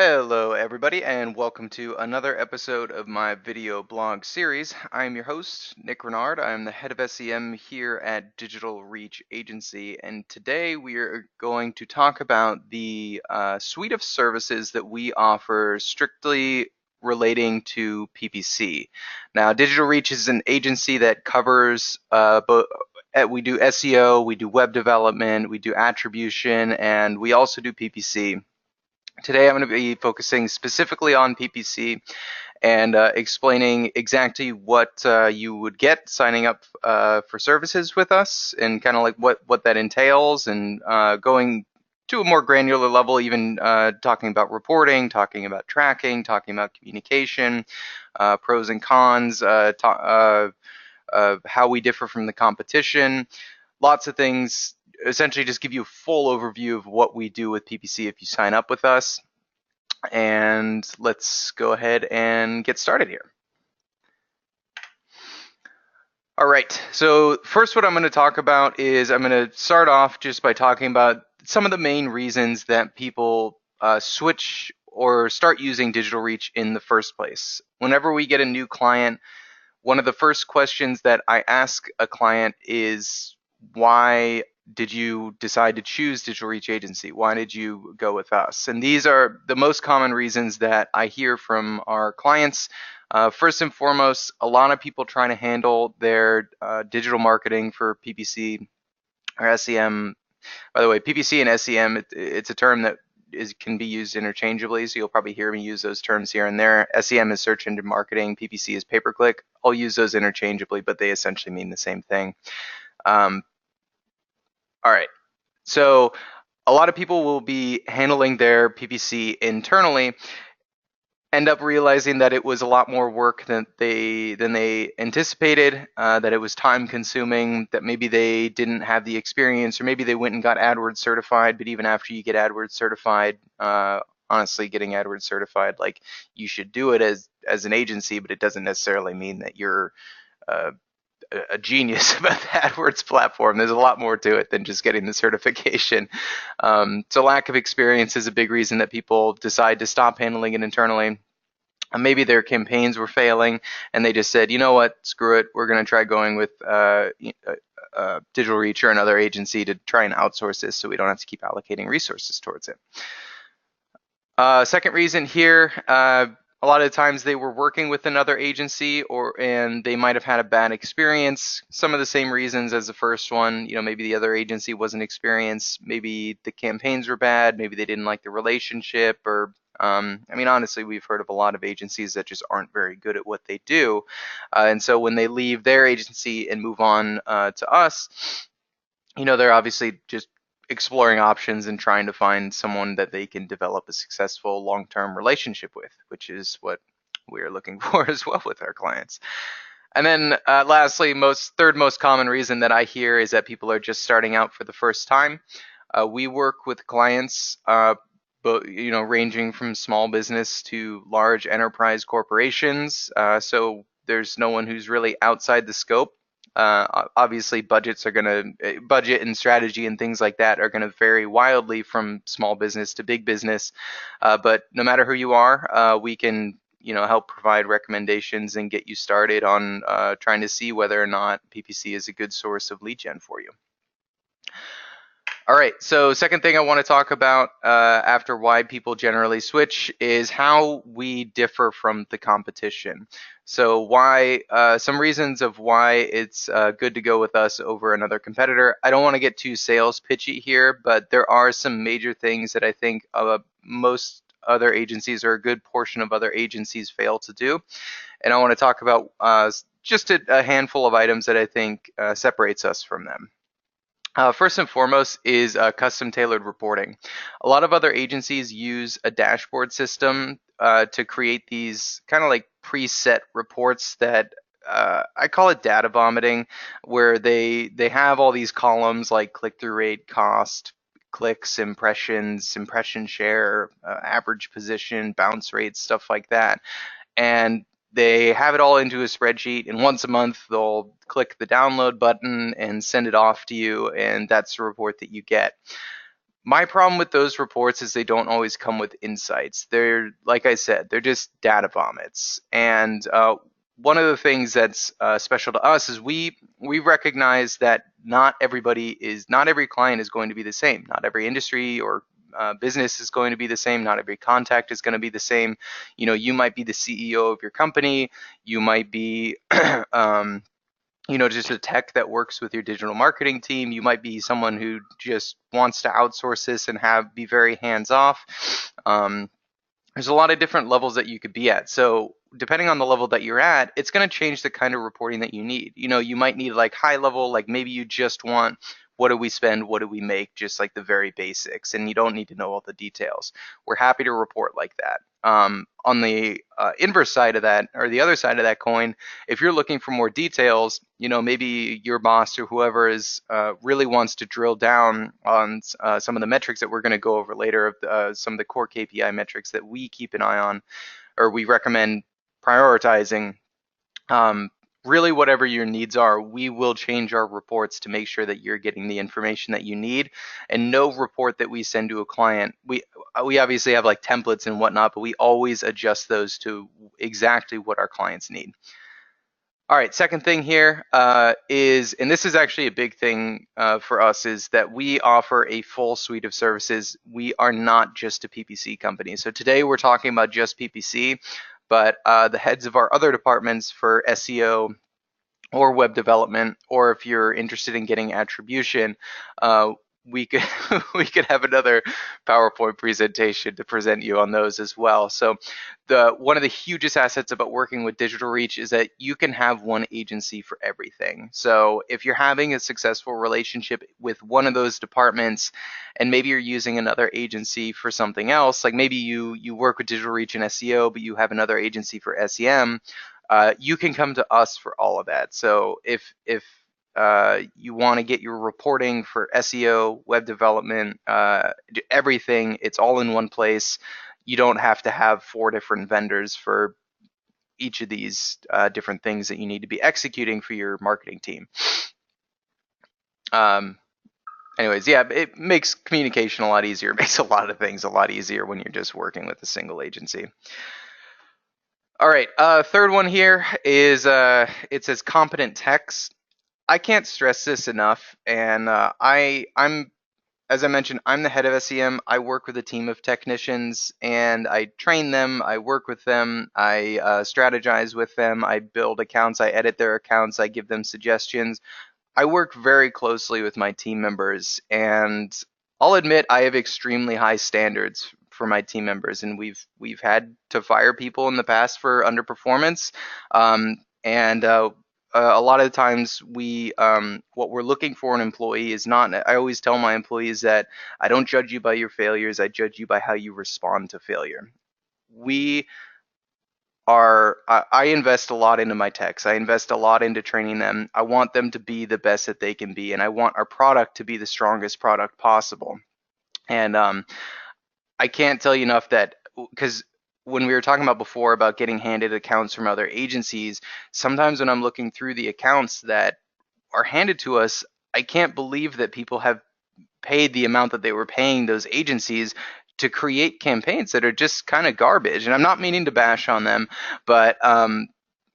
Hello, everybody, and welcome to another episode of my video blog series. I'm your host, Nick Renard. I'm the head of SEM here at Digital Reach Agency, and today we are going to talk about the suite of services that we offer strictly relating to PPC. Now, Digital Reach is an agency that covers both. We do SEO, we do web development, we do attribution, and we also do PPC. Today I'm going to be focusing specifically on PPC and explaining exactly what you would get signing up for services with us and kind of like what that entails and going to a more granular level, even talking about reporting, talking about tracking, talking about communication, pros and cons, how we differ from the competition, lots of things. Essentially just give you a full overview of what we do with PPC if you sign up with us. And let's go ahead and get started here. All right, so first what I'm going to talk about is I'm going to start off just by talking about some of the main reasons that people switch or start using Digital Reach in the first place. Whenever we get a new client, one of the first questions that I ask a client is, why did you decide to choose Digital Reach Agency? Why did you go with us? And these are the most common reasons that I hear from our clients. First and foremost, a lot of people trying to handle their digital marketing for PPC or SEM. By the way, PPC and SEM, it's a term that can be used interchangeably, so you'll probably hear me use those terms here and there. SEM is search engine marketing, PPC is pay-per-click. I'll use those interchangeably, but they essentially mean the same thing. All right, so a lot of people will be handling their PPC internally, end up realizing that it was a lot more work than they anticipated, that it was time consuming, that maybe they didn't have the experience, or maybe they went and got AdWords certified, but even after you get AdWords certified, honestly, getting AdWords certified, like, you should do it as an agency, but it doesn't necessarily mean that you're a genius about the AdWords platform. There's a lot more to it than just getting the certification. So lack of experience is a big reason that people decide to stop handling it internally. Maybe their campaigns were failing and they just said, you know what, screw it, we're going to try going with Digital Reach or another agency to try and outsource this so we don't have to keep allocating resources towards it. Second reason here, a lot of times they were working with another agency and they might have had a bad experience. Some of the same reasons as the first one. Maybe the other agency wasn't experienced, maybe the campaigns were bad, maybe they didn't like the relationship, or honestly, we've heard of a lot of agencies that just aren't very good at what they do. And so when they leave their agency and move on to us, they're obviously just exploring options and trying to find someone that they can develop a successful long-term relationship with, which is what we're looking for as well with our clients. And then lastly, third most common reason that I hear is that people are just starting out for the first time. We work with clients, ranging from small business to large enterprise corporations. So there's no one who's really outside the scope. Obviously, budget and strategy and things like that are going to vary wildly from small business to big business. But no matter who you are, we can help provide recommendations and get you started on trying to see whether or not PPC is a good source of lead gen for you. All right, so second thing I want to talk about after why people generally switch is how we differ from the competition. So some reasons of why it's good to go with us over another competitor. I don't want to get too sales pitchy here, but there are some major things that I think most other agencies, or a good portion of other agencies, fail to do. And I want to talk about just a handful of items that I think separates us from them. First and foremost is custom tailored reporting. A lot of other agencies use a dashboard system to create these kind of like preset reports that I call it data vomiting, where they have all these columns like click-through rate, cost, clicks, impressions, impression share, average position, bounce rate, stuff like that. And they have it all into a spreadsheet, and once a month they'll click the download button and send it off to you, and that's the report that you get. My problem with those reports is they don't always come with insights. They're, like I said, they're just data vomits. And one of the things that's special to us is we recognize that not every client is going to be the same. Not every industry or business is going to be the same. Not every contact is going to be the same. You might be the CEO of your company. You might be just a tech that works with your digital marketing team. You might be someone who just wants to outsource this and be very hands off. There's a lot of different levels that you could be at. So depending on the level that you're at, it's going to change the kind of reporting that you need. You might need like high level, like maybe you just want what do we spend, what do we make, just like the very basics, and you don't need to know all the details. We're happy to report like that. On the inverse side of that, or the other side of that coin, if you're looking for more details, maybe your boss or whoever is really wants to drill down on some of the metrics that we're going to go over later, of some of the core KPI metrics that we keep an eye on, or we recommend prioritizing. Really, whatever your needs are, we will change our reports to make sure that you're getting the information that you need. And no report that we send to a client, we obviously have like templates and whatnot, but we always adjust those to exactly what our clients need. All right, second thing here is, and this is actually a big thing for us, is that we offer a full suite of services. We are not just a PPC company. So today we're talking about just PPC, but the heads of our other departments for SEO or web development, or if you're interested in getting attribution, we could we could have another PowerPoint presentation to present you on those as well. So one of the hugest assets about working with Digital Reach is that you can have one agency for everything. So if you're having a successful relationship with one of those departments, and maybe you're using another agency for something else, like maybe you work with Digital Reach and SEO, but you have another agency for SEM, you can come to us for all of that. So if you want to get your reporting for SEO, web development, everything, it's all in one place. You don't have to have 4 different vendors for each of these different things that you need to be executing for your marketing team. Anyways, yeah, it makes communication a lot easier. It makes a lot of things a lot easier when you're just working with a single agency. All right, third one here is it says competent techs. I can't stress this enough, and I'm as I mentioned, I'm the head of SEM. I work with a team of technicians, and I train them. I work with them. I strategize with them. I build accounts. I edit their accounts. I give them suggestions. I work very closely with my team members, and I'll admit I have extremely high standards for my team members, and we've had to fire people in the past for underperformance, and a lot of the times what we're looking for in an employee is not. I always tell my employees that I don't judge you by your failures. I judge you by how you respond to failure. I invest a lot into my techs. I invest a lot into training them. I want them to be the best that they can be, and I want our product to be the strongest product possible. And I can't tell you enough that, because when we were talking about before about getting handed accounts from other agencies, sometimes when I'm looking through the accounts that are handed to us, I can't believe that people have paid the amount that they were paying those agencies to create campaigns that are just kind of garbage. And I'm not meaning to bash on them, but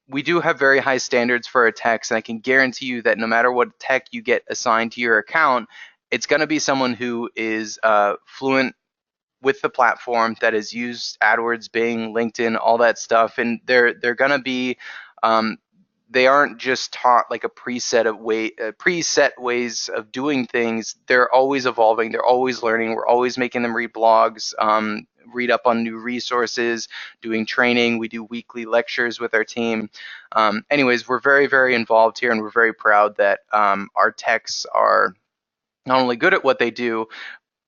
we do have very high standards for our techs, and I can guarantee you that no matter what tech you get assigned to your account, it's going to be someone who is fluent with the platform, that has used AdWords, Bing, LinkedIn, all that stuff, and they're going to be they aren't just taught like a preset ways of doing things. They're always evolving. They're always learning. We're always making them read blogs, read up on new resources, doing training. We do weekly lectures with our team. Anyways, we're very, very involved here, and we're very proud that our techs are not only good at what they do,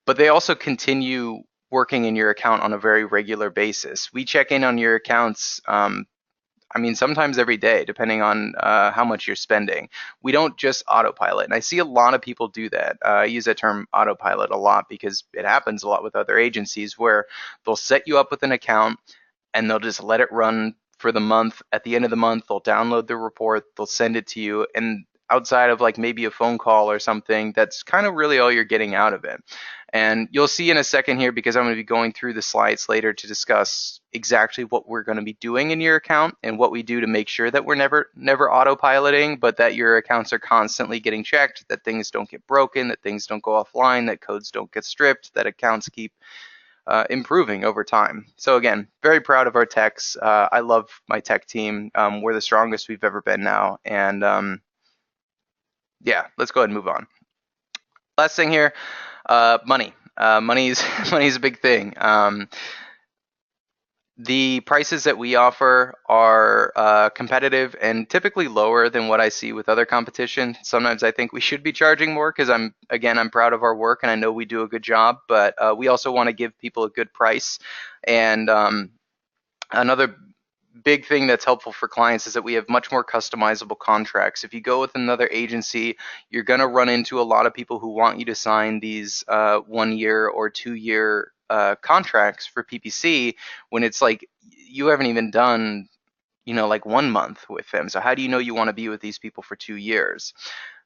but they also continue working in your account on a very regular basis. We check in on your accounts, sometimes every day, depending on how much you're spending. We don't just autopilot. And I see a lot of people do that. I use that term autopilot a lot because it happens a lot with other agencies where they'll set you up with an account and they'll just let it run for the month. At the end of the month, they'll download the report, they'll send it to you. And outside of like maybe a phone call or something, that's kind of really all you're getting out of it. And you'll see in a second here, because I'm going to be going through the slides later to discuss exactly what we're going to be doing in your account and what we do to make sure that we're never autopiloting, but that your accounts are constantly getting checked, that things don't get broken, that things don't go offline, that codes don't get stripped, that accounts keep improving over time. So again, very proud of our techs. I love my tech team. We're the strongest we've ever been now. And yeah, let's go ahead and move on. Last thing here, money. Money's money's a big thing. The prices that we offer are competitive and typically lower than what I see with other competition. Sometimes I think we should be charging more because I'm proud of our work and I know we do a good job, but we also want to give people a good price. And another big thing that's helpful for clients is that we have much more customizable contracts. If you go with another agency, you're going to run into a lot of people who want you to sign these 1 year or 2 year contracts for PPC when it's like you haven't even done, like 1 month with them. So how do you know you want to be with these people for 2 years?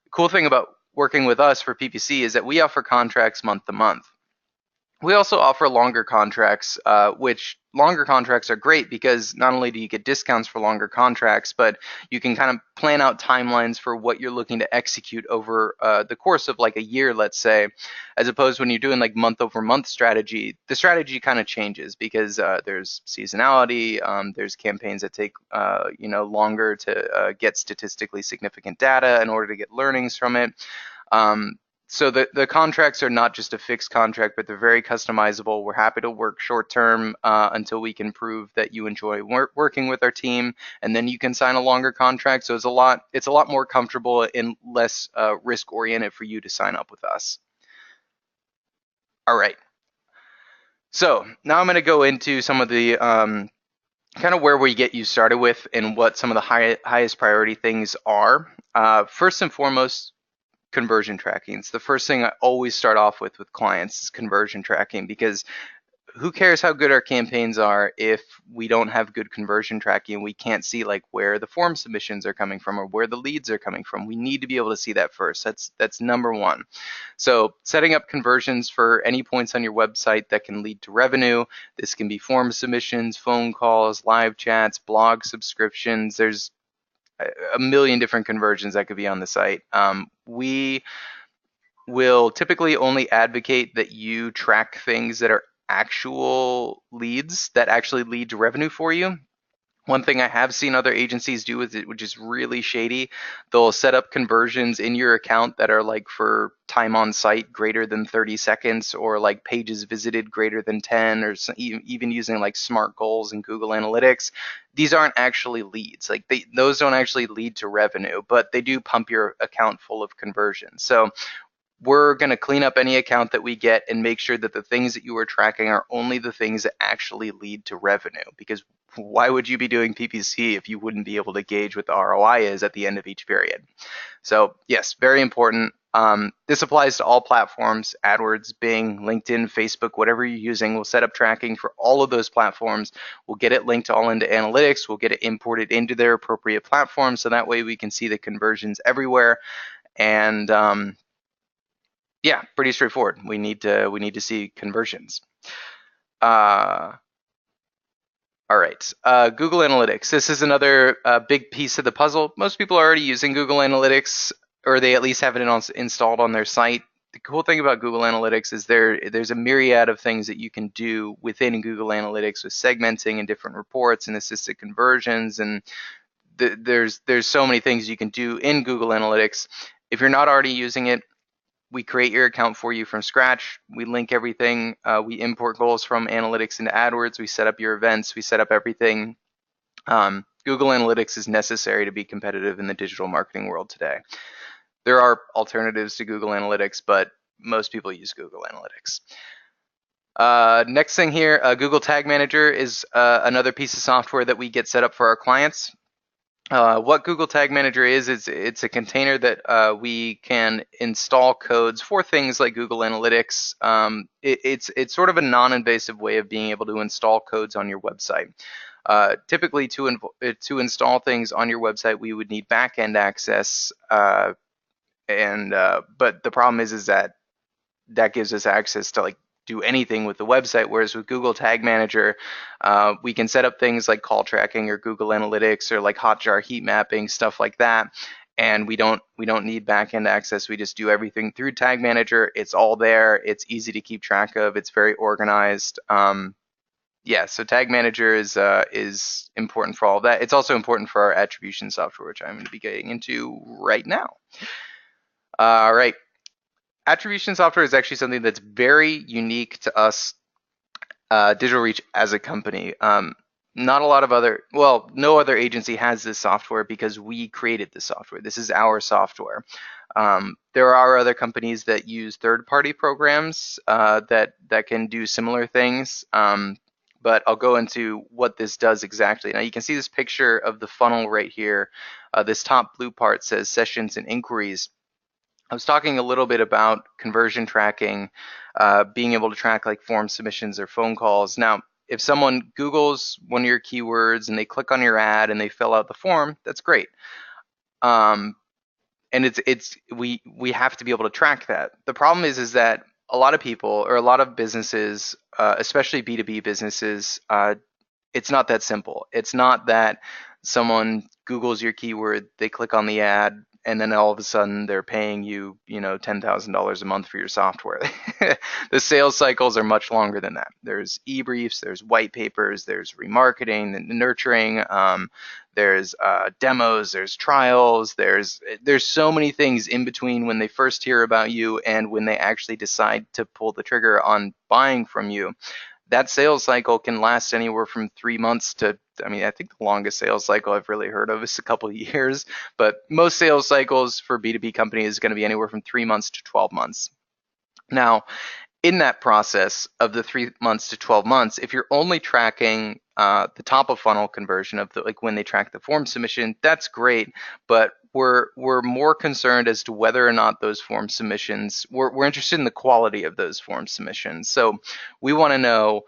The cool thing about working with us for PPC is that we offer contracts month to month. We also offer longer contracts, which longer contracts are great because not only do you get discounts for longer contracts, but you can kind of plan out timelines for what you're looking to execute over the course of like a year, let's say, as opposed to when you're doing like month over month strategy. The strategy kind of changes because there's seasonality, there's campaigns that take longer to get statistically significant data in order to get learnings from it. So the contracts are not just a fixed contract, but they're very customizable. We're happy to work short term until we can prove that you enjoy working with our team, and then you can sign a longer contract. So it's a lot more comfortable and less risk oriented for you to sign up with us. All right. So now I'm going to go into some of the kind of where we get you started with and what some of the highest priority things are. First and foremost, conversion tracking. It's the first thing I always start off with clients is conversion tracking, because who cares how good our campaigns are if we don't have good conversion tracking? We can't see like where the form submissions are coming from or where the leads are coming from. We need to be able to see that first. That's number one. So setting up conversions for any points on your website that can lead to revenue. This can be form submissions, phone calls, live chats, blog subscriptions. There's a million different conversions that could be on the site. We will typically only advocate that you track things that are actual leads that actually lead to revenue for you. One thing I have seen other agencies do with it, which is really shady, they'll set up conversions in your account that are like for time on site greater than 30 seconds or like pages visited greater than 10 or even using like smart goals and Google Analytics. These aren't actually leads. Like those don't actually lead to revenue, but they do pump your account full of conversions. So we're going to clean up any account that we get and make sure that the things that you are tracking are only the things that actually lead to revenue. Because why would you be doing PPC if you wouldn't be able to gauge what the ROI is at the end of each period? So yes, very important. This applies to all platforms: AdWords, Bing, LinkedIn, Facebook, whatever you're using. We'll set up tracking for all of those platforms. We'll get it linked all into analytics. We'll get it imported into their appropriate platforms, so that way we can see the conversions everywhere. And yeah, pretty straightforward. We need to see conversions. All right, Google Analytics. This is another big piece of the puzzle. Most people are already using Google Analytics, or they at least have it installed on their site. The cool thing about Google Analytics is there's a myriad of things that you can do within Google Analytics with segmenting and different reports and assisted conversions, and there's so many things you can do in Google Analytics. If you're not already using it, we create your account for you from scratch. We link everything. We import goals from analytics into AdWords. We set up your events. We set up everything. Google Analytics is necessary to be competitive in the digital marketing world today. There are alternatives to Google Analytics, but most people use Google Analytics. Next thing here, Google Tag Manager is another piece of software that we get set up for our clients. What Google Tag Manager is it's a container that we can install codes for things like Google Analytics. It's sort of a non-invasive way of being able to install codes on your website. Typically, to install things on your website, we would need backend access, but the problem is that that gives us access to like do anything with the website. Whereas with Google Tag Manager, we can set up things like call tracking or Google Analytics or like Hotjar heat mapping, stuff like that. And we don't need backend access. We just do everything through Tag Manager. It's all there. It's easy to keep track of. It's very organized. Yeah, so Tag Manager is important for all of that. It's also important for our attribution software, which I'm going to be getting into right now. All right. Attribution software is actually something that's very unique to us, Digital Reach as a company. Not a lot of other, well, no other agency has this software because we created the software. This is our software. There are other companies that use third-party programs that can do similar things, but I'll go into what this does exactly. Now you can see this picture of the funnel right here. This top blue part says sessions and inquiries. I was talking a little bit about conversion tracking, being able to track like form submissions or phone calls. Now, if someone Googles one of your keywords and they click on your ad and they fill out the form, that's great. And we have to be able to track that. The problem is that a lot of people or a lot of businesses, especially B2B businesses, it's not that simple. It's not that someone Googles your keyword, they click on the ad, and then all of a sudden they're paying you, $10,000 a month for your software. The sales cycles are much longer than that. There's e-briefs, there's white papers, there's remarketing and nurturing, there's demos, there's trials, there's so many things in between when they first hear about you and when they actually decide to pull the trigger on buying from you. That sales cycle can last anywhere from 3 months to, I think the longest sales cycle I've really heard of is a couple of years, but most sales cycles for B2B companies is going to be anywhere from 3 months to 12 months. Now, in that process of the 3 months to 12 months, if you're only tracking the top of funnel conversion of like when they track the form submission, that's great, but we're more concerned as to whether or not those form submissions, we're interested in the quality of those form submissions. So we want to know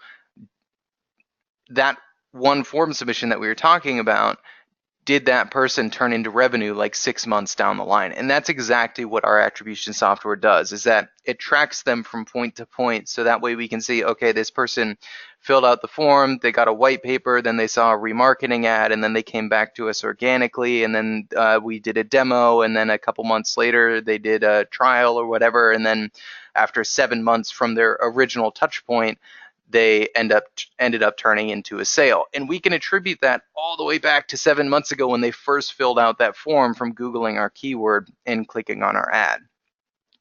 that one form submission that we were talking about, did that person turn into revenue like 6 months down the line? And that's exactly what our attribution software does, is that it tracks them from point to point. So that way we can see, okay, this person filled out the form, they got a white paper, then they saw a remarketing ad, and then they came back to us organically, and then we did a demo, and then a couple months later they did a trial or whatever, and then after 7 months from their original touch point, they ended up turning into a sale. And we can attribute that all the way back to 7 months ago when they first filled out that form from Googling our keyword and clicking on our ad.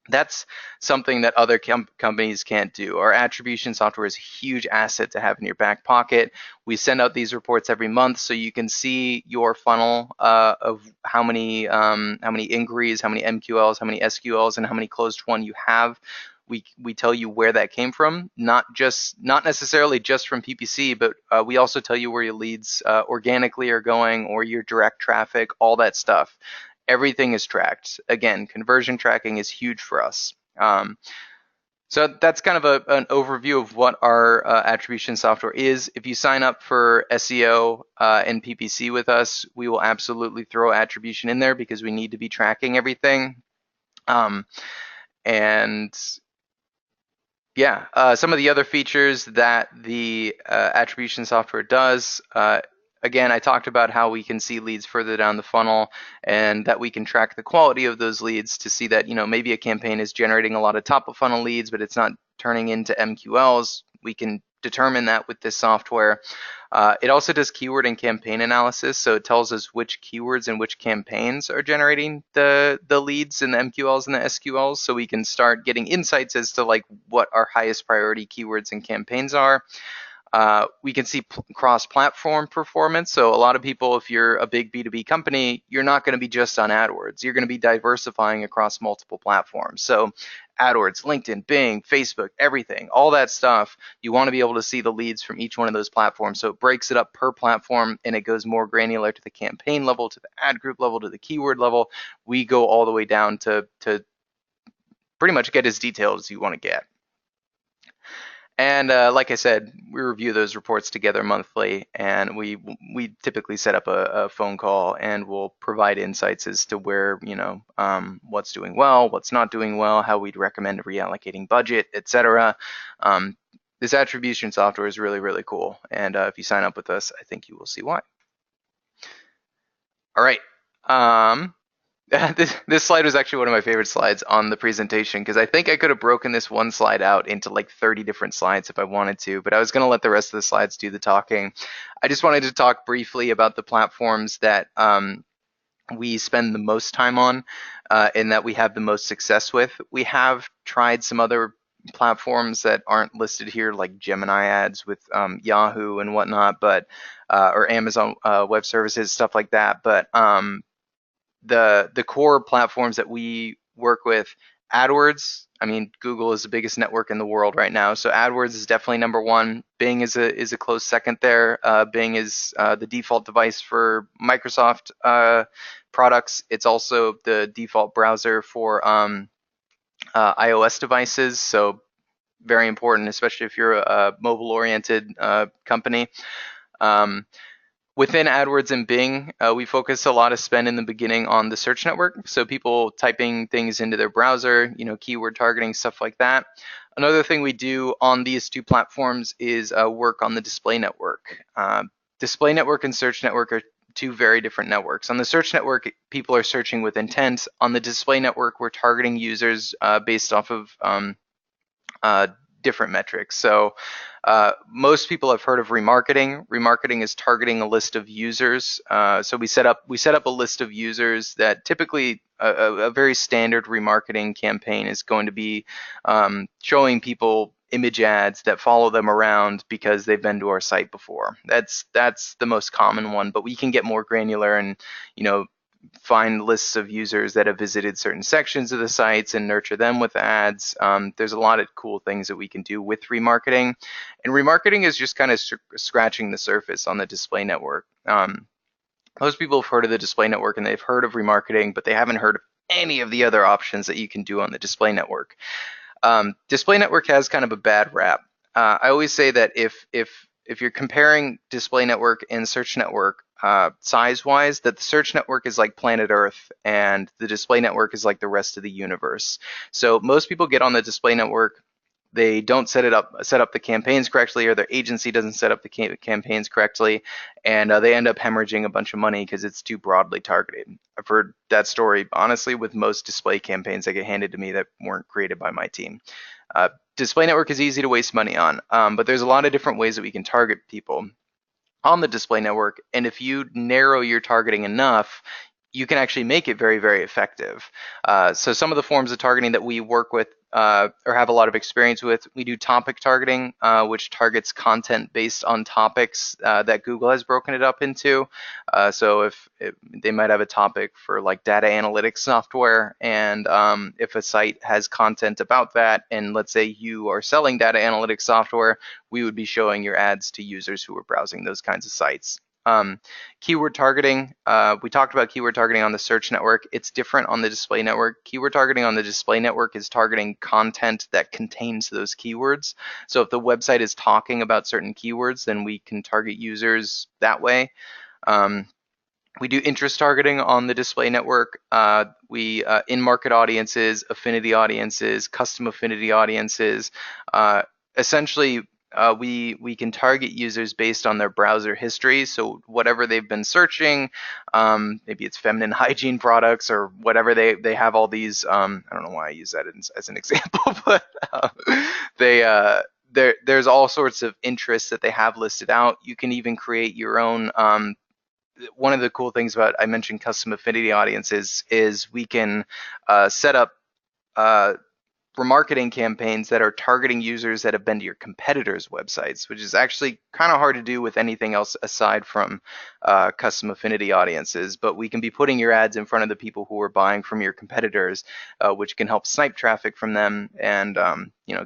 That's something that other companies can't do. Our attribution software is a huge asset to have in your back pocket. We send out these reports every month so you can see your funnel of how many inquiries, how many MQLs, how many SQLs, and how many closed won you have. We tell you where that came from, not necessarily just from PPC, but we also tell you where your leads organically are going or your direct traffic, all that stuff. Everything is tracked. Again, conversion tracking is huge for us. So that's kind of an overview of what our attribution software is. If you sign up for SEO and PPC with us, we will absolutely throw attribution in there because we need to be tracking everything. And yeah, some of the other features that the attribution software does, again, I talked about how we can see leads further down the funnel and that we can track the quality of those leads to see that, maybe a campaign is generating a lot of top of funnel leads, but it's not turning into MQLs. We can determine that with this software. It also does keyword and campaign analysis, so it tells us which keywords and which campaigns are generating the leads and the MQLs and the SQLs, so we can start getting insights as to like what our highest priority keywords and campaigns are. We can see cross-platform performance. So a lot of people, if you're a big B2B company, you're not going to be just on AdWords. You're going to be diversifying across multiple platforms. So AdWords, LinkedIn, Bing, Facebook, everything, all that stuff, you want to be able to see the leads from each one of those platforms. So it breaks it up per platform and it goes more granular to the campaign level, to the ad group level, to the keyword level. We go all the way down to pretty much get as detailed as you want to get. And like I said, we review those reports together monthly, and we typically set up a phone call, and we'll provide insights as to where, what's doing well, what's not doing well, how we'd recommend reallocating budget, etc. Um, this attribution software is really, really cool, and if you sign up with us, I think you will see why. All right. Um, this slide was actually one of my favorite slides on the presentation, because I think I could have broken this one slide out into like 30 different slides if I wanted to, but I was going to let the rest of the slides do the talking. I just wanted to talk briefly about the platforms that we spend the most time on and that we have the most success with. We have tried some other platforms that aren't listed here, like Gemini ads with Yahoo and whatnot, but or Amazon Web Services, stuff like that. But the core platforms that we work with, AdWords. I mean, Google is the biggest network in the world right now, so AdWords is definitely number one. Bing is a close second there. Bing is the default device for Microsoft products. It's also the default browser for iOS devices, so very important, especially if you're a mobile-oriented company. Within AdWords and Bing, we focus a lot of spend in the beginning on the search network. So people typing things into their browser, keyword targeting, stuff like that. Another thing we do on these two platforms is work on the display network. Display network and search network are two very different networks. On the search network, people are searching with intent. On the display network, we're targeting users based off of different metrics. So most people have heard of remarketing. Remarketing is targeting a list of users. So we set up a list of users that typically a very standard remarketing campaign is going to be showing people image ads that follow them around because they've been to our site before. That's the most common one, but we can get more granular and find lists of users that have visited certain sections of the sites and nurture them with ads. There's a lot of cool things that we can do with remarketing. And remarketing is just kind of scratching the surface on the display network. Most people have heard of the display network and they've heard of remarketing, but they haven't heard of any of the other options that you can do on the display network. Display network has kind of a bad rap. I always say that if you're comparing display network and search network, size-wise, that the search network is like planet Earth and the display network is like the rest of the universe. So most people get on the display network, they don't set up the campaigns correctly, or their agency doesn't set up the campaigns correctly, and they end up hemorrhaging a bunch of money because it's too broadly targeted. I've heard that story, honestly, with most display campaigns that get handed to me that weren't created by my team. Display network is easy to waste money on, but there's a lot of different ways that we can target people on the display network, and if you narrow your targeting enough, you can actually make it very, very effective. So some of the forms of targeting that we work with or have a lot of experience with, we do topic targeting, which targets content based on topics that Google has broken it up into. So if they might have a topic for like data analytics software, and if a site has content about that, and let's say you are selling data analytics software, we would be showing your ads to users who are browsing those kinds of sites. Keyword targeting, we talked about keyword targeting on the search network. It's different on the display network. Keyword targeting on the display network is targeting content that contains those keywords. So if the website is talking about certain keywords, then we can target users that way. We do interest targeting on the display network. We in-market audiences, affinity audiences, custom affinity audiences. Essentially, we can target users based on their browser history. So whatever they've been searching, maybe it's feminine hygiene products or whatever, they have all these. I don't know why I use that as an example, but there's all sorts of interests that they have listed out. You can even create your own. One of the cool things about, I mentioned custom affinity audiences, is we can set up remarketing campaigns that are targeting users that have been to your competitors' websites, which is actually kind of hard to do with anything else aside from custom affinity audiences. But we can be putting your ads in front of the people who are buying from your competitors, which can help snipe traffic from them and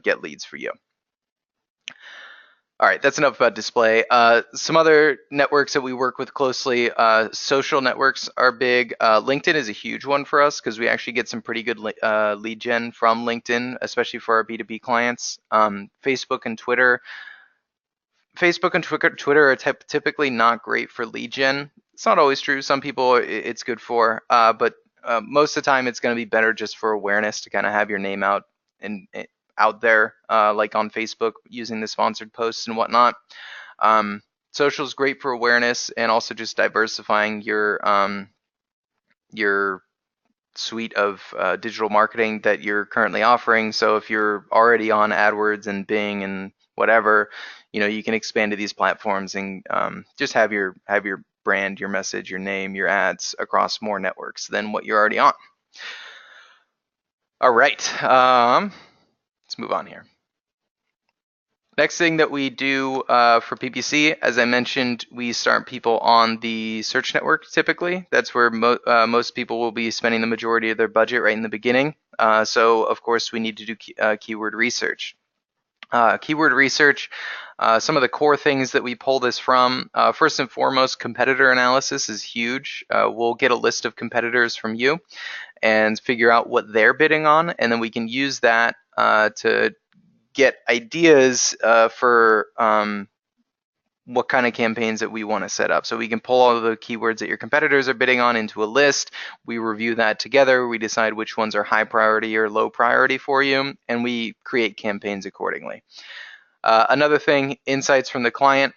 get leads for you. All right, that's enough about display. Some other networks that we work with closely, social networks are big. LinkedIn is a huge one for us because we actually get some pretty good lead gen from LinkedIn, especially for our B2B clients. Facebook and Twitter. Facebook and Twitter are typically not great for lead gen. It's not always true. Some people it's good for, but most of the time it's going to be better just for awareness to kind of have your name out and out there, like on Facebook using the sponsored posts and whatnot. Social is great for awareness and also just diversifying your suite of digital marketing that you're currently offering. So if you're already on AdWords and Bing and whatever, you can expand to these platforms and just have your brand, your message, your name, your ads across more networks than what you're already on. All right, let's move on here. Next thing that we do for PPC, as I mentioned, we start people on the search network typically. That's where most people will be spending the majority of their budget right in the beginning. So, of course, we need to do keyword research. Keyword research, some of the core things that we pull this from, first and foremost, competitor analysis is huge. We'll get a list of competitors from you and figure out what they're bidding on, and then we can use that to get ideas for what kind of campaigns that we want to set up. So we can pull all of the keywords that your competitors are bidding on into a list. We review that together. We decide which ones are high priority or low priority for you, and we create campaigns accordingly. Another thing, insights from the client.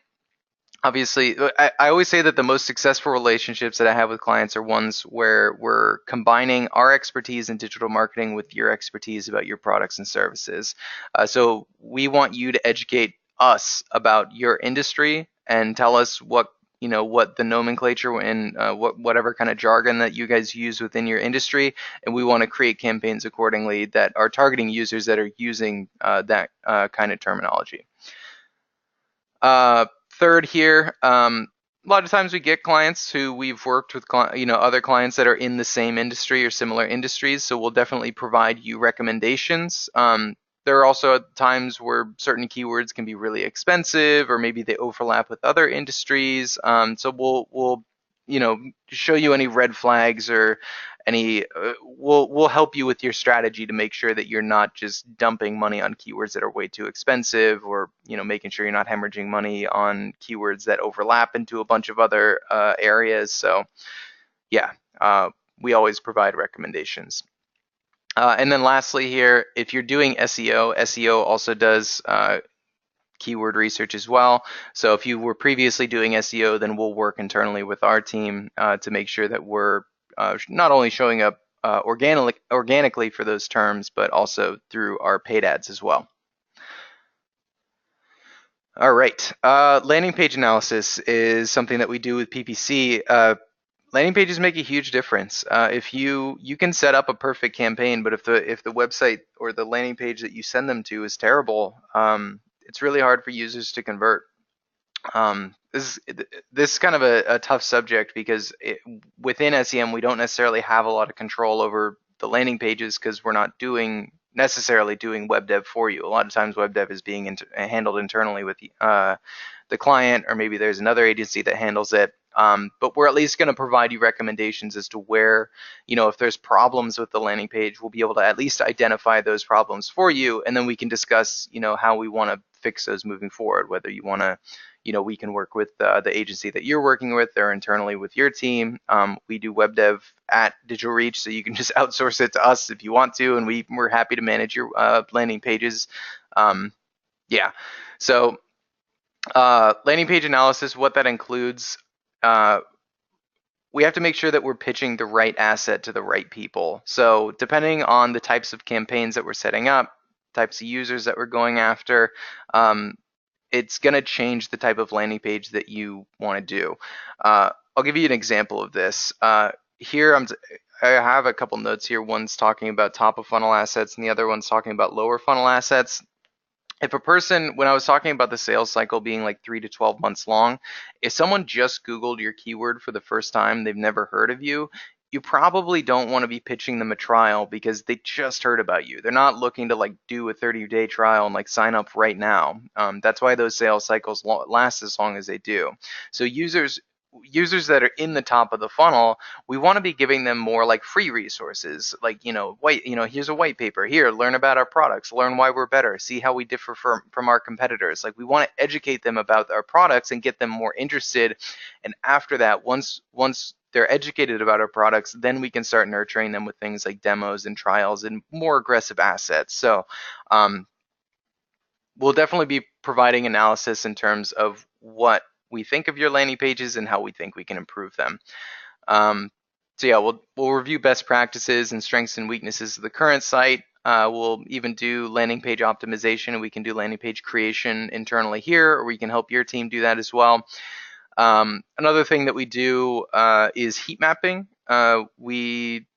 Obviously, I always say that the most successful relationships that I have with clients are ones where we're combining our expertise in digital marketing with your expertise about your products and services. So we want you to educate us about your industry and tell us what the nomenclature and whatever kind of jargon that you guys use within your industry, and we want to create campaigns accordingly that are targeting users that are using that kind of terminology. Third here, a lot of times we get clients who we've worked with, other clients that are in the same industry or similar industries. So we'll definitely provide you recommendations. There are also times where certain keywords can be really expensive, or maybe they overlap with other industries. So we'll show you any red flags or any we'll help you with your strategy to make sure that you're not just dumping money on keywords that are way too expensive, or making sure you're not hemorrhaging money on keywords that overlap into a bunch of other areas. So yeah, we always provide recommendations. And then lastly here, if you're doing SEO, SEO also does keyword research as well. So if you were previously doing SEO, then we'll work internally with our team to make sure that we're not only showing up organically for those terms, but also through our paid ads as well. All right, landing page analysis is something that we do with PPC. Landing pages make a huge difference. If you can set up a perfect campaign, but if the website or the landing page that you send them to is terrible, it's really hard for users to convert. This is kind of a tough subject because within SEM we don't necessarily have a lot of control over the landing pages because we're not necessarily doing web dev for you. A lot of times web dev is being handled internally with the client, or maybe there's another agency that handles it. But we're at least going to provide you recommendations as to where, if there's problems with the landing page, we'll be able to at least identify those problems for you, and then we can discuss, how we want to fix those moving forward, whether you want to, we can work with the agency that you're working with or internally with your team. We do web dev at Digital Reach, so you can just outsource it to us if you want to, and we're happy to manage your landing pages. Yeah, so landing page analysis, what that includes, we have to make sure that we're pitching the right asset to the right people. So depending on the types of campaigns that we're setting up, types of users that we're going after, it's going to change the type of landing page that you want to do. I'll give you an example of this. Here I have a couple notes here. One's talking about top of funnel assets and the other one's talking about lower funnel assets. If a person, when I was talking about the sales cycle being like 3 to 12 months long, if someone just Googled your keyword for the first time, they've never heard of you, you probably don't want to be pitching them a trial because they just heard about you. They're not looking to like do a 30-day trial and like sign up right now. That's why those sales cycles last as long as they do. So users that are in the top of the funnel, we want to be giving them more like free resources, like here's a white paper, here, learn about our products, learn why we're better, see how we differ from our competitors. Like, we want to educate them about our products and get them more interested. And after that, once they're educated about our products, then we can start nurturing them with things like demos and trials and more aggressive assets. So we'll definitely be providing analysis in terms of what we think of your landing pages and how we think we can improve them. So yeah, we'll review best practices and strengths and weaknesses of the current site. We'll even do landing page optimization, and we can do landing page creation internally here, or we can help your team do that as well. Another thing that we do is heat mapping. We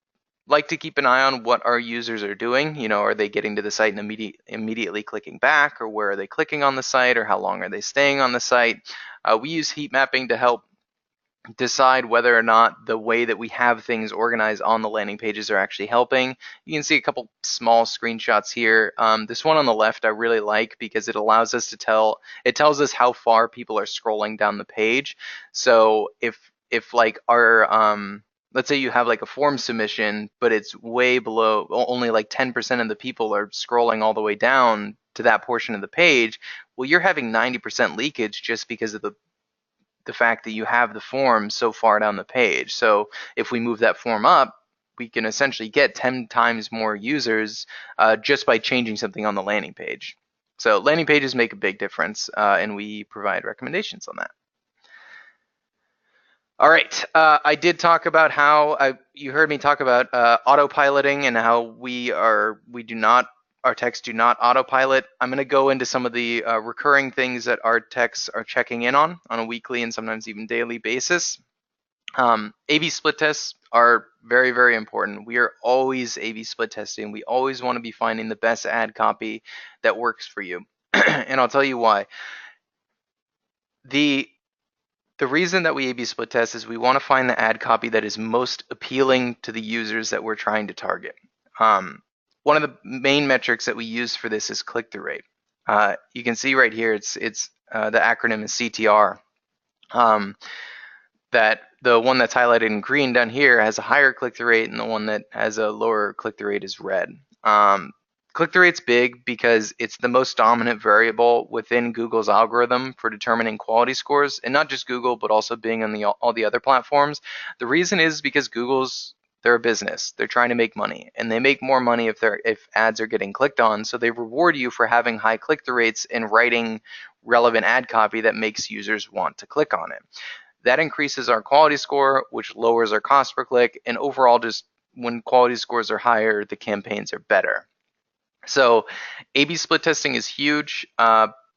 like to keep an eye on what our users are doing. Are they getting to the site and immediately clicking back, or where are they clicking on the site, or how long are they staying on the site? We use heat mapping to help decide whether or not the way that we have things organized on the landing pages are actually helping. You can see a couple small screenshots here. This one on the left I really like because it allows us to it tells us how far people are scrolling down the page. So if like our let's say you have like a form submission, but it's way below, only like 10% of the people are scrolling all the way down to that portion of the page, well, you're having 90% leakage just because of the fact that you have the form so far down the page. So if we move that form up, we can essentially get 10 times more users just by changing something on the landing page. So landing pages make a big difference, and we provide recommendations on that. All right, I did talk about how you heard me talk about autopiloting and how our techs do not autopilot. I'm going to go into some of the recurring things that our techs are checking in on a weekly and sometimes even daily basis. A/B split tests are very, very important. We are always A/B split testing. We always want to be finding the best ad copy that works for you. And I'll tell you why. The reason that we A/B split test is we want to find the ad copy that is most appealing to the users that we're trying to target. One of the main metrics that we use for this is click-through rate. You can see right here, it's the acronym is CTR. That the one that's highlighted in green down here has a higher click-through rate, and the one that has a lower click-through rate is red. Click-through rate's big because it's the most dominant variable within Google's algorithm for determining quality scores, and not just Google, but also Bing and all the other platforms. The reason is because they're a business. They're trying to make money, and they make more money if ads are getting clicked on. So they reward you for having high click-through rates and writing relevant ad copy that makes users want to click on it. That increases our quality score, which lowers our cost per click, and overall, just when quality scores are higher, the campaigns are better. So A/B split testing is huge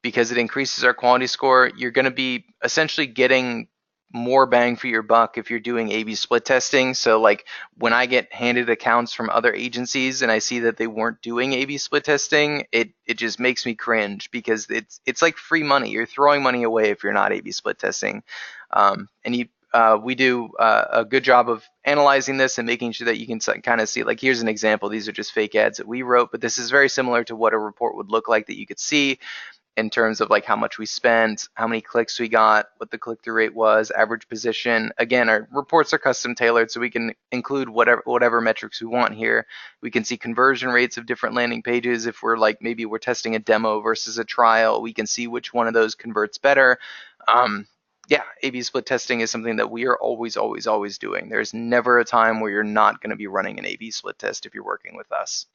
because it increases our quality score. You're going to be essentially getting more bang for your buck if you're doing A/B split testing. So like when I get handed accounts from other agencies and I see that they weren't doing A/B split testing, it just makes me cringe because it's like free money. You're throwing money away if you're not A/B split testing. We do a good job of analyzing this and making sure that you can kind of see, like, here's an example. These are just fake ads that we wrote, but this is very similar to what a report would look like that you could see in terms of like how much we spent, how many clicks we got, what the click-through rate was, average position. Again, our reports are custom tailored, so we can include whatever metrics we want here. We can see conversion rates of different landing pages. If maybe we're testing a demo versus a trial, we can see which one of those converts better. Yeah, A/B split testing is something that we are always, always, always doing. There's never a time where you're not going to be running an A/B split test if you're working with us.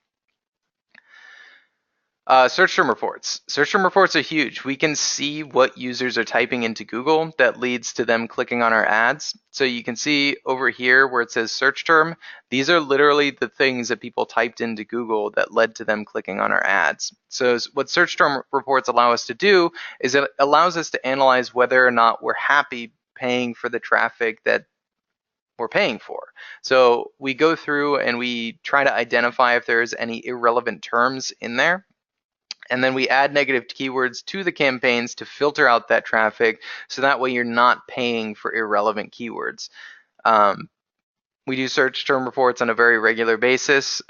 Search term reports. Search term reports are huge. We can see what users are typing into Google that leads to them clicking on our ads. So you can see over here where it says search term, these are literally the things that people typed into Google that led to them clicking on our ads. So what search term reports allow us to do is it allows us to analyze whether or not we're happy paying for the traffic that we're paying for. So we go through and we try to identify if there's any irrelevant terms in there. And then we add negative keywords to the campaigns to filter out that traffic, so that way you're not paying for irrelevant keywords. We do search term reports on a very regular basis.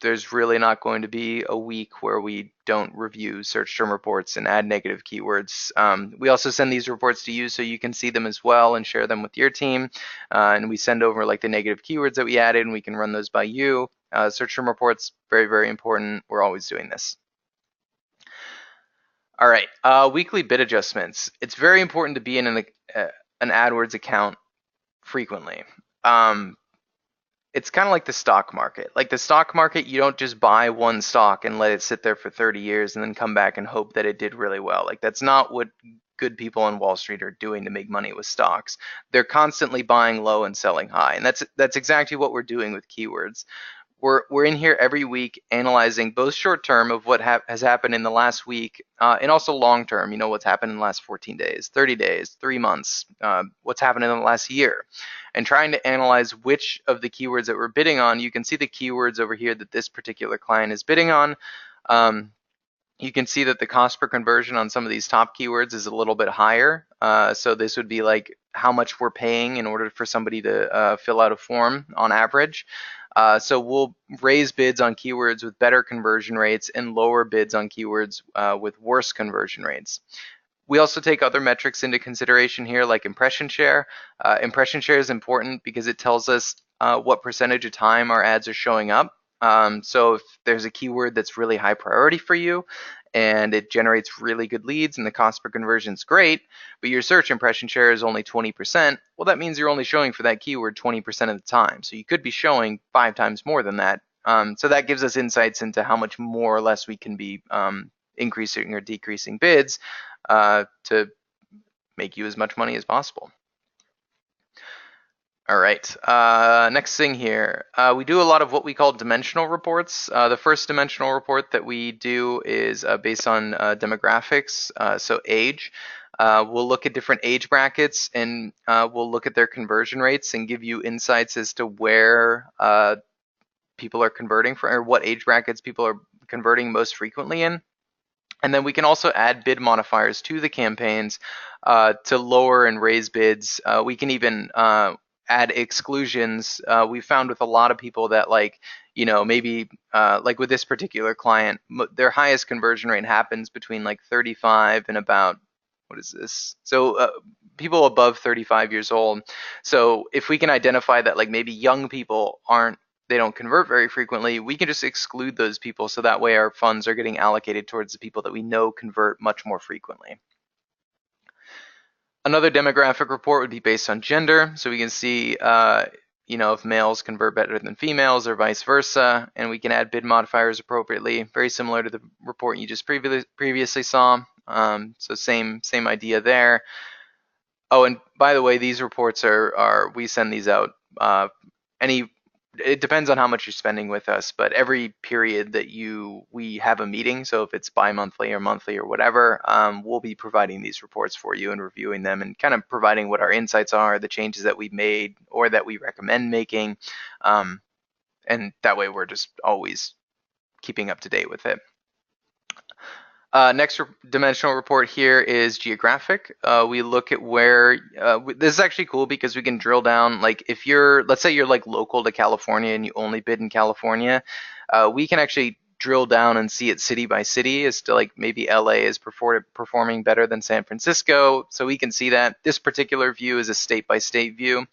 There's really not going to be a week where we don't review search term reports and add negative keywords. We also send these reports to you so you can see them as well and share them with your team. And we send over like the negative keywords that we added, and we can run those by you. Search term reports, very, very important. We're always doing this. All right, weekly bid adjustments. It's very important to be in an AdWords account frequently. It's kind of like the stock market. Like the stock market, you don't just buy one stock and let it sit there for 30 years and then come back and hope that it did really well. Like that's not what good people on Wall Street are doing to make money with stocks. They're constantly buying low and selling high. And that's exactly what we're doing with keywords. We're in here every week analyzing both short term of what has happened in the last week and also long term, what's happened in the last 14 days, 30 days, 3 months, what's happened in the last year, and trying to analyze which of the keywords that we're bidding on. You can see the keywords over here that this particular client is bidding on. You can see that the cost per conversion on some of these top keywords is a little bit higher. So this would be like how much we're paying in order for somebody to fill out a form on average. So we'll raise bids on keywords with better conversion rates and lower bids on keywords with worse conversion rates. We also take other metrics into consideration here, like impression share. Impression share is important because it tells us what percentage of time our ads are showing up. So if there's a keyword that's really high priority for you and it generates really good leads and the cost per conversion is great, but your search impression share is only 20%, well, that means you're only showing for that keyword 20% of the time. So you could be showing 5 times more than that. So that gives us insights into how much more or less we can be increasing or decreasing bids to make you as much money as possible. All right, next thing here, we do a lot of what we call dimensional reports. The first dimensional report that we do is based on demographics, so age. We'll look at different age brackets and we'll look at their conversion rates and give you insights as to where people are converting from, or what age brackets people are converting most frequently in. And then we can also add bid modifiers to the campaigns to lower and raise bids. We can even add exclusions. We found with a lot of people that maybe like with this particular client, their highest conversion rate happens between like 35 and about, what is this? So people above 35 years old. So if we can identify that like maybe young people they don't convert very frequently, we can just exclude those people so that way our funds are getting allocated towards the people that we know convert much more frequently. Another demographic report would be based on gender. So we can see if males convert better than females or vice versa, and we can add bid modifiers appropriately, very similar to the report you just previously saw. So same idea there. Oh, and by the way, these reports we send these out it depends on how much you're spending with us, but every period that we have a meeting, so if it's bi-monthly or monthly or whatever, we'll be providing these reports for you and reviewing them and kind of providing what our insights are, the changes that we've made or that we recommend making. And that way we're just always keeping up to date with it. Next dimensional report here is geographic. We look at where, this is actually cool because we can drill down, like if let's say you're like local to California and you only bid in California, we can actually drill down and see it city by city as to like maybe LA is performing better than San Francisco. So we can see that. This particular view is a state by state view.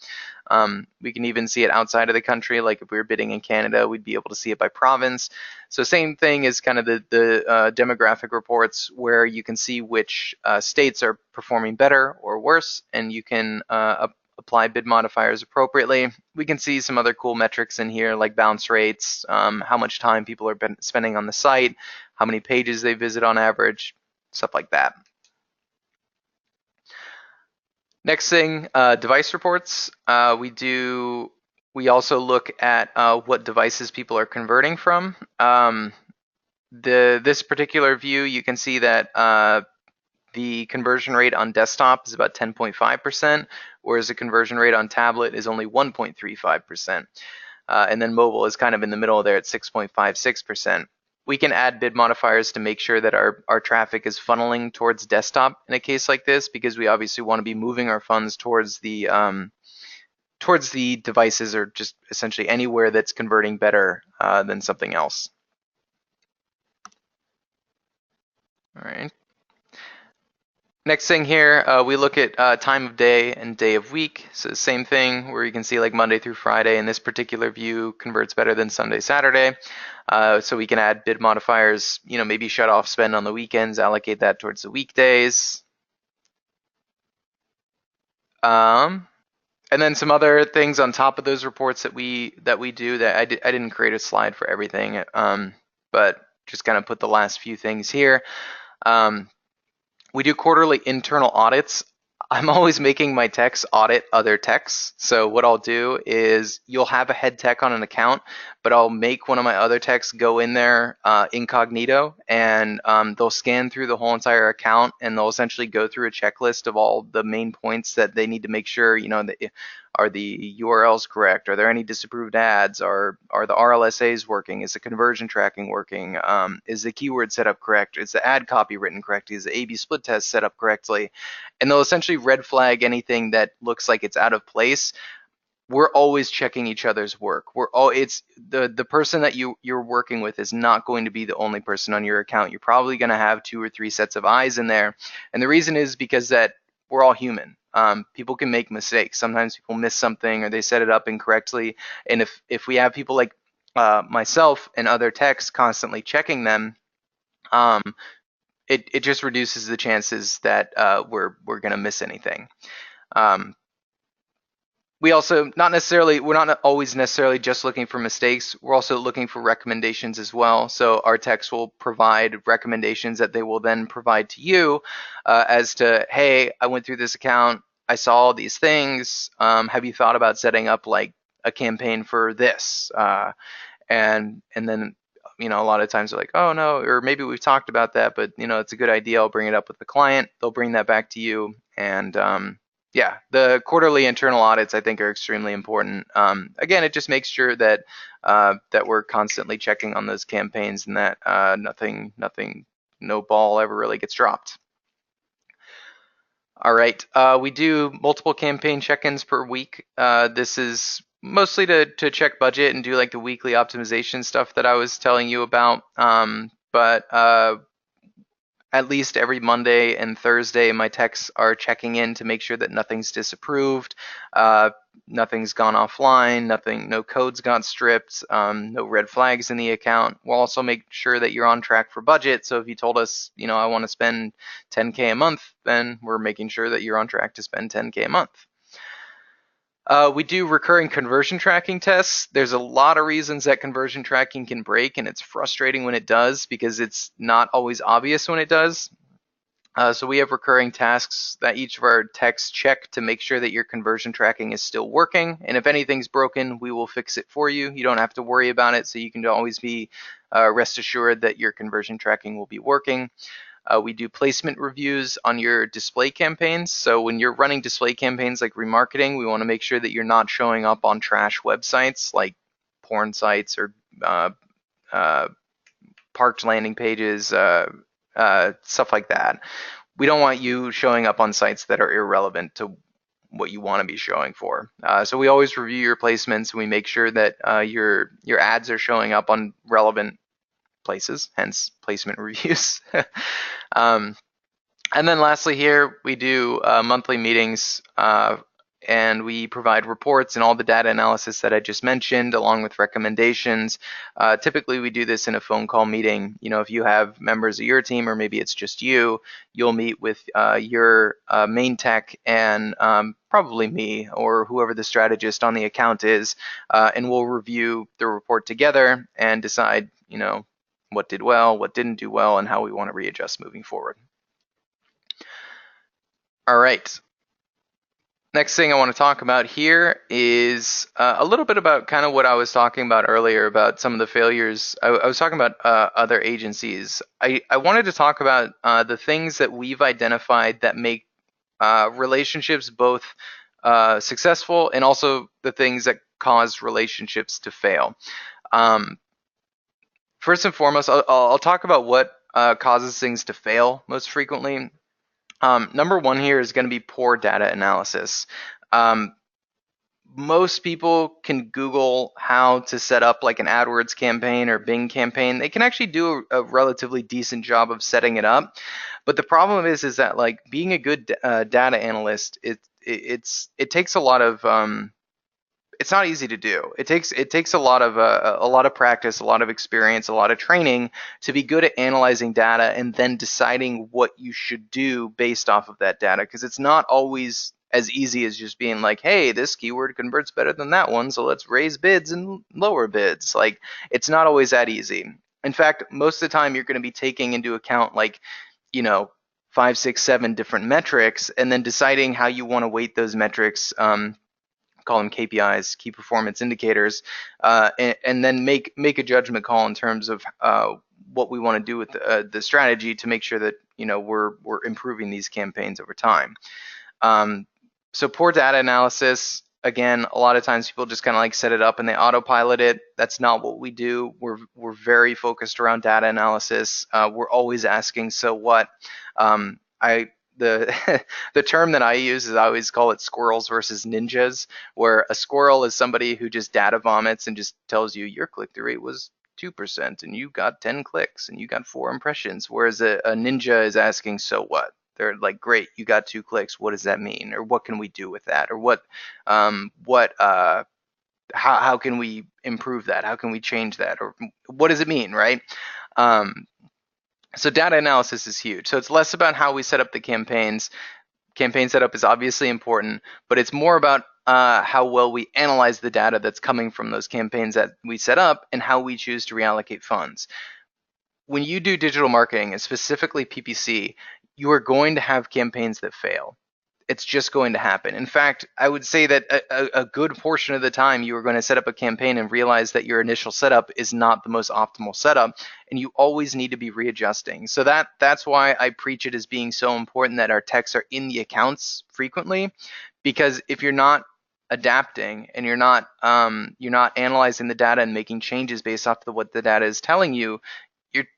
We can even see it outside of the country. Like if we were bidding in Canada, we'd be able to see it by province. So same thing as kind of the demographic reports where you can see which states are performing better or worse, and you can apply bid modifiers appropriately. We can see some other cool metrics in here like bounce rates, how much time people are spending on the site, how many pages they visit on average, stuff like that. Next thing, device reports. We also look at what devices people are converting from. This particular view, you can see that the conversion rate on desktop is about 10.5%, whereas the conversion rate on tablet is only 1.35%. And then mobile is kind of in the middle there at 6.56%. We can add bid modifiers to make sure that our traffic is funneling towards desktop in a case like this, because we obviously want to be moving our funds towards the towards the devices, or just essentially anywhere that's converting better than something else. All right. Next thing here, we look at time of day and day of week. So same thing, where you can see like Monday through Friday in this particular view converts better than Sunday, Saturday. So we can add bid modifiers, maybe shut off spend on the weekends, allocate that towards the weekdays. And then some other things on top of those reports that we do that I didn't create a slide for everything, but just kind of put the last few things here. We do quarterly internal audits. I'm always making my techs audit other techs. So what I'll do is you'll have a head tech on an account, but I'll make one of my other techs go in there incognito, and they'll scan through the whole entire account, and they'll essentially go through a checklist of all the main points that they need to make sure, that are the URLs correct? Are there any disapproved ads? Are the RLSAs working? Is the conversion tracking working? Is the keyword set up correct? Is the ad copy written correctly? Is the A/B split test set up correctly? And they'll essentially red flag anything that looks like it's out of place. We're always checking each other's work. It's the person that you're working with is not going to be the only person on your account. You're probably going to have 2 or 3 sets of eyes in there, and the reason is because that we're all human. People can make mistakes. Sometimes people miss something or they set it up incorrectly. And if we have people like myself and other techs constantly checking them, it just reduces the chances that we're going to miss anything. We also we're not always necessarily just looking for mistakes. We're also looking for recommendations as well. So our techs will provide recommendations that they will then provide to you as to, hey, I went through this account, I saw all these things. Have you thought about setting up like a campaign for this? And then a lot of times they're like, oh no, or maybe we've talked about that, but it's a good idea. I'll bring it up with the client. They'll bring that back to you, and yeah, the quarterly internal audits I think are extremely important. Again, it just makes sure that that we're constantly checking on those campaigns and that no ball ever really gets dropped. All right, we do multiple campaign check-ins per week. This is mostly to check budget and do like the weekly optimization stuff that I was telling you about. But at least every Monday and Thursday, my techs are checking in to make sure that nothing's disapproved, nothing's gone offline, no codes got stripped, no red flags in the account. We'll also make sure that you're on track for budget. So if you told us, I want to spend 10K a month, then we're making sure that you're on track to spend 10K a month. We do recurring conversion tracking tests. There's a lot of reasons that conversion tracking can break, and it's frustrating when it does because it's not always obvious when it does. So we have recurring tasks that each of our techs check to make sure that your conversion tracking is still working. And if anything's broken, we will fix it for you. You don't have to worry about it, so you can always be rest assured that your conversion tracking will be working. We do placement reviews on your display campaigns. So when you're running display campaigns like remarketing, we want to make sure that you're not showing up on trash websites like porn sites or parked landing pages, stuff like that. We don't want you showing up on sites that are irrelevant to what you want to be showing for. So we always review your placements, and we make sure that your ads are showing up on relevant places, hence placement reviews. And then lastly here, we do monthly meetings, and we provide reports and all the data analysis that I just mentioned, along with recommendations. Typically, we do this in a phone call meeting. If you have members of your team, or maybe it's just you'll meet with your main tech and probably me or whoever the strategist on the account is, and we'll review the report together and decide, what did well, what didn't do well, and how we want to readjust moving forward. All right. Next thing I want to talk about here is a little bit about kind of what I was talking about earlier about some of the failures. I was talking about other agencies. I wanted to talk about the things that we've identified that make relationships both successful, and also the things that cause relationships to fail. First and foremost, I'll talk about what causes things to fail most frequently. Number one here is going to be poor data analysis. most people can Google how to set up like an AdWords campaign or Bing campaign. They can actually do a relatively decent job of setting it up. But the problem is that like being a good data analyst, it takes a lot of it's not easy to do. It takes a lot of practice, a lot of experience, a lot of training to be good at analyzing data and then deciding what you should do based off of that data. Because it's not always as easy as just being like, hey, this keyword converts better than that one, so let's raise bids and lower bids. Like, it's not always that easy. In fact, most of the time you're going to be taking into account like, you know, 5, 6, 7 different metrics, and then deciding how you want to weight those metrics. Call them KPIs, key performance indicators, and then make a judgment call in terms of what we want to do with the strategy to make sure that we're improving these campaigns over time. So poor data analysis. Again, a lot of times people just kind of like set it up and they autopilot it. That's not what we do. We're very focused around data analysis. We're always asking, so what? The the term that I use is I always call it squirrels versus ninjas, where a squirrel is somebody who just data vomits and just tells you your click-through rate was 2% and you got 10 clicks and you got 4 impressions, whereas a ninja is asking, so what? They're like, great, you got 2 clicks. What does that mean? Or what can we do with that? Or how can we improve that? How can we change that? Or what does it mean, right? So data analysis is huge. So it's less about how we set up the campaigns. Campaign setup is obviously important, but it's more about how well we analyze the data that's coming from those campaigns that we set up and how we choose to reallocate funds. When you do digital marketing, and specifically PPC, you are going to have campaigns that fail. It's just going to happen. In fact, I would say that a good portion of the time you are going to set up a campaign and realize that your initial setup is not the most optimal setup, and you always need to be readjusting. So that's why I preach it as being so important that our techs are in the accounts frequently, because if you're not adapting and you're not analyzing the data and making changes based off of what the data is telling you,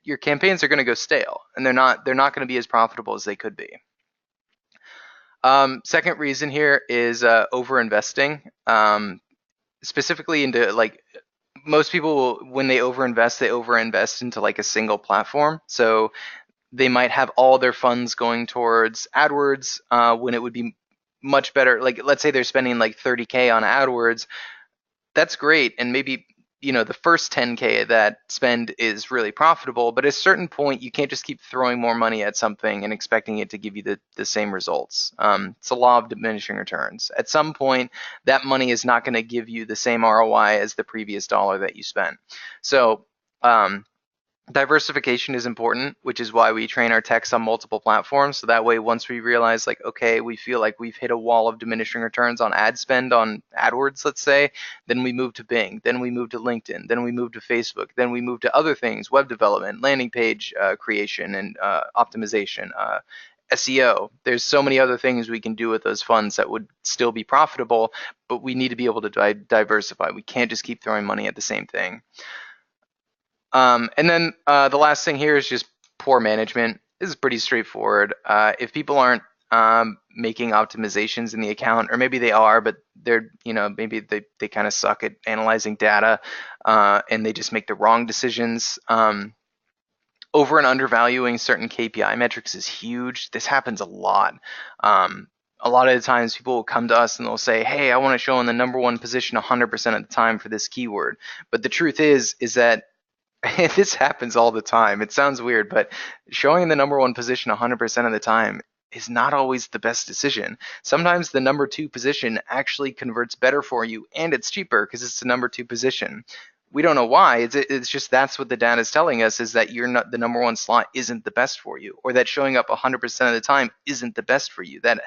your campaigns are going to go stale, and they're not going to be as profitable as they could be. Second reason here is over-investing, specifically into like most people when they over-invest into like a single platform. So they might have all their funds going towards AdWords when it would be much better. Like, let's say they're spending like 30K on AdWords. That's great, and maybe the first 10K of that spend is really profitable, but at a certain point you can't just keep throwing more money at something and expecting it to give you the same results. It's a law of diminishing returns. At some point that money is not going to give you the same ROI as the previous dollar that you spent. So diversification is important, which is why we train our techs on multiple platforms. So that way, once we realize like, okay, we feel like we've hit a wall of diminishing returns on ad spend on AdWords, let's say, then we move to Bing, then we move to LinkedIn, then we move to Facebook, then we move to other things, web development, landing page creation and optimization, SEO. There's so many other things we can do with those funds that would still be profitable, but we need to be able to diversify. We can't just keep throwing money at the same thing. And then the last thing here is just poor management. This is pretty straightforward. If people aren't making optimizations in the account, or maybe they are, but they're, maybe they kind of suck at analyzing data and they just make the wrong decisions. Over and undervaluing certain KPI metrics is huge. This happens a lot. A lot of the times people will come to us and they'll say, hey, I want to show in the #1 position 100% of the time for this keyword. But the truth is that this happens all the time. It sounds weird, but showing the #1 position 100% of the time is not always the best decision. Sometimes the #2 position actually converts better for you, and it's cheaper because it's the #2 position. We don't know why. It's just that's what the data is telling us, is that you're not, the #1 slot isn't the best for you, or that showing up 100% of the time isn't the best for you. That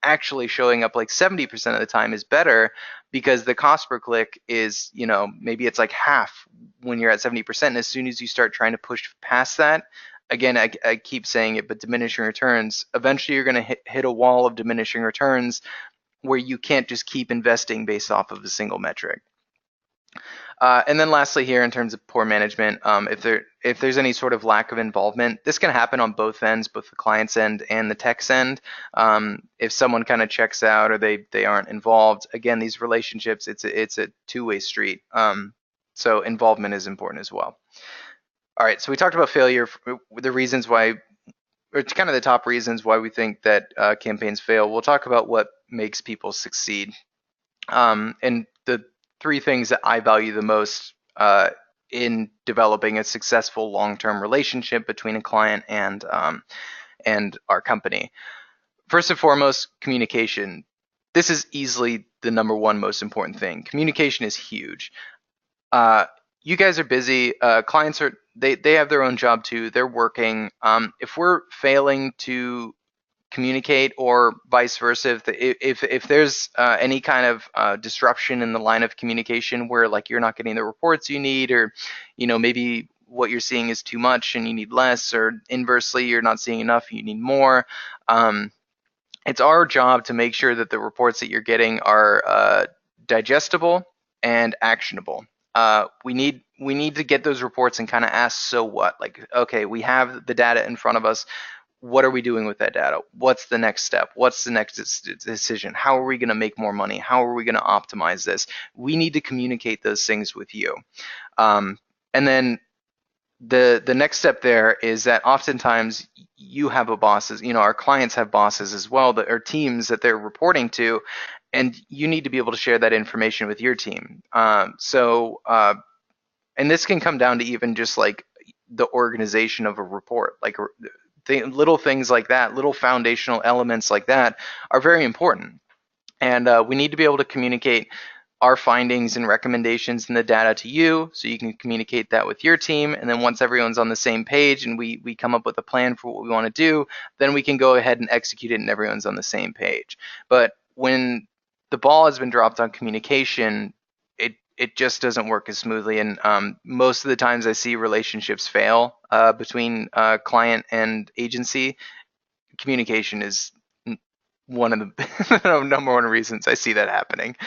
actually showing up like 70% of the time is better, because the cost per click is, maybe it's like half when you're at 70%. And as soon as you start trying to push past that, again, I keep saying it, but diminishing returns, eventually you're going to hit a wall of diminishing returns where you can't just keep investing based off of a single metric. And then lastly here, in terms of poor management, if there's any sort of lack of involvement, this can happen on both ends, both the client's end and the tech's end. If someone kind of checks out or they aren't involved, again, these relationships, it's a two-way street. So involvement is important as well. All right, so we talked about failure, the reasons why, or kind of the top reasons why we think that campaigns fail. We'll talk about what makes people succeed. And the three things that I value the most in developing a successful long-term relationship between a client and our company. First and foremost, communication. This is easily the number one most important thing. Communication is huge. You guys are busy. Clients are they have their own job too. They're working. If we're failing to communicate, or vice versa, if there's any kind of disruption in the line of communication where like you're not getting the reports you need, or maybe what you're seeing is too much and you need less, or inversely you're not seeing enough, you need more. It's our job to make sure that the reports that you're getting are digestible and actionable. We need to get those reports and kind of ask, so what? Like, okay, we have the data in front of us. What are we doing with that data? What's the next step? What's the next decision? How are we going to make more money? How are we going to optimize this? We need to communicate those things with you. And then the next step there is that oftentimes you have a bosses, our clients have bosses as well, that are teams that they're reporting to, and you need to be able to share that information with your team. And this can come down to even just like the organization of a report, like little things like that, little foundational elements like that are very important. And we need to be able to communicate our findings and recommendations in the data to you, so you can communicate that with your team. And then once everyone's on the same page and we come up with a plan for what we want to do, then we can go ahead and execute it and everyone's on the same page. But when the ball has been dropped on communication, it just doesn't work as smoothly. And most of the times I see relationships fail between client and agency. Communication is one of the number one reasons I see that happening.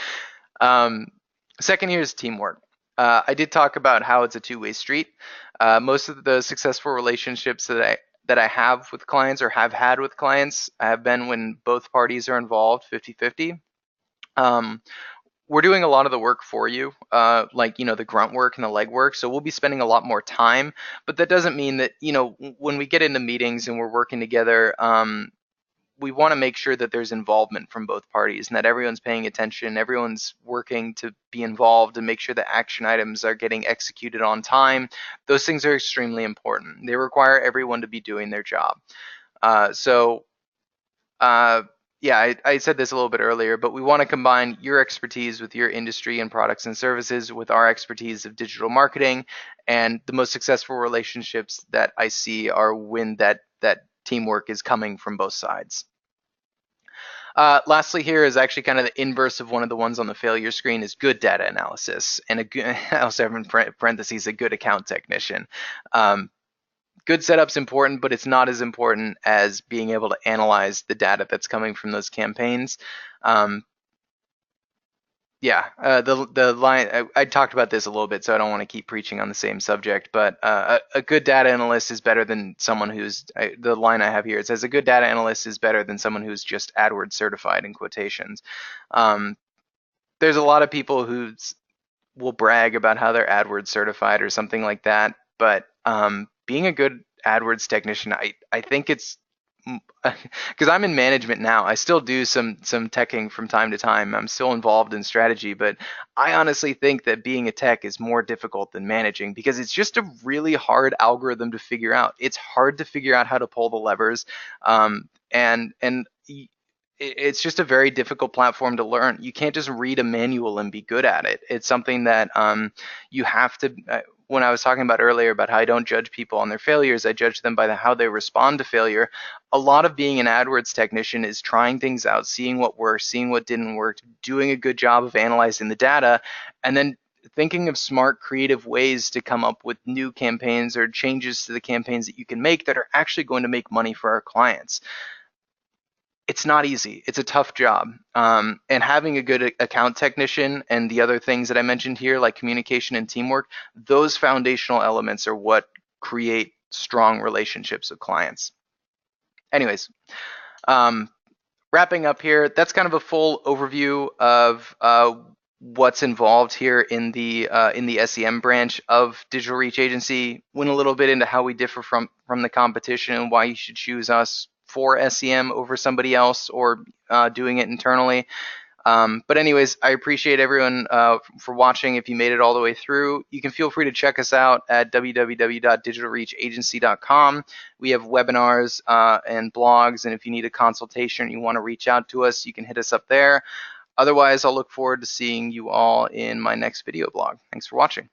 Second here is teamwork. I did talk about how it's a two-way street. Most of the successful relationships that I have with clients, or have had with clients, have been when both parties are involved, 50-50. We're doing a lot of the work for you, like, the grunt work and the leg work. So we'll be spending a lot more time, but that doesn't mean that, when we get into meetings and we're working together, we want to make sure that there's involvement from both parties and that everyone's paying attention, everyone's working to be involved and make sure that action items are getting executed on time. Those things are extremely important. They require everyone to be doing their job. Yeah, I said this a little bit earlier, but we want to combine your expertise with your industry and products and services with our expertise of digital marketing. And the most successful relationships that I see are when that teamwork is coming from both sides. Lastly here is actually kind of the inverse of one of the ones on the failure screen, is good data analysis. And I also have in parentheses a good account technician. Good setup's important, but it's not as important as being able to analyze the data that's coming from those campaigns. The line, I talked about this a little bit, so I don't want to keep preaching on the same subject, but a good data analyst is better than someone who's, the line I have here, it says a good data analyst is better than someone who's just AdWords certified, in quotations. There's a lot of people who will brag about how they're AdWords certified or something like that, but being a good AdWords technician, I think it's, because I'm in management now, I still do some teching from time to time. I'm still involved in strategy, but I honestly think that being a tech is more difficult than managing, because it's just a really hard algorithm to figure out. It's hard to figure out how to pull the levers, and it's just a very difficult platform to learn. You can't just read a manual and be good at it. It's something that you have to. When I was talking about earlier about how I don't judge people on their failures, I judge them by how they respond to failure. A lot of being an AdWords technician is trying things out, seeing what works, seeing what didn't work, doing a good job of analyzing the data, and then thinking of smart, creative ways to come up with new campaigns or changes to the campaigns that you can make that are actually going to make money for our clients. it's not easy. It's a tough job. And having a good account technician and the other things that I mentioned here, like communication and teamwork, those foundational elements are what create strong relationships with clients. Anyways, um, wrapping up here, that's kind of a full overview of what's involved here in the SEM branch of Digital Reach Agency. Went a little bit into how we differ from the competition and why you should choose us for SEM over somebody else or doing it internally. But anyways, I appreciate everyone for watching. If you made it all the way through, you can feel free to check us out at www.digitalreachagency.com. We have webinars and blogs, and if you need a consultation or you want to reach out to us, you can hit us up there. Otherwise, I'll look forward to seeing you all in my next video blog. Thanks for watching.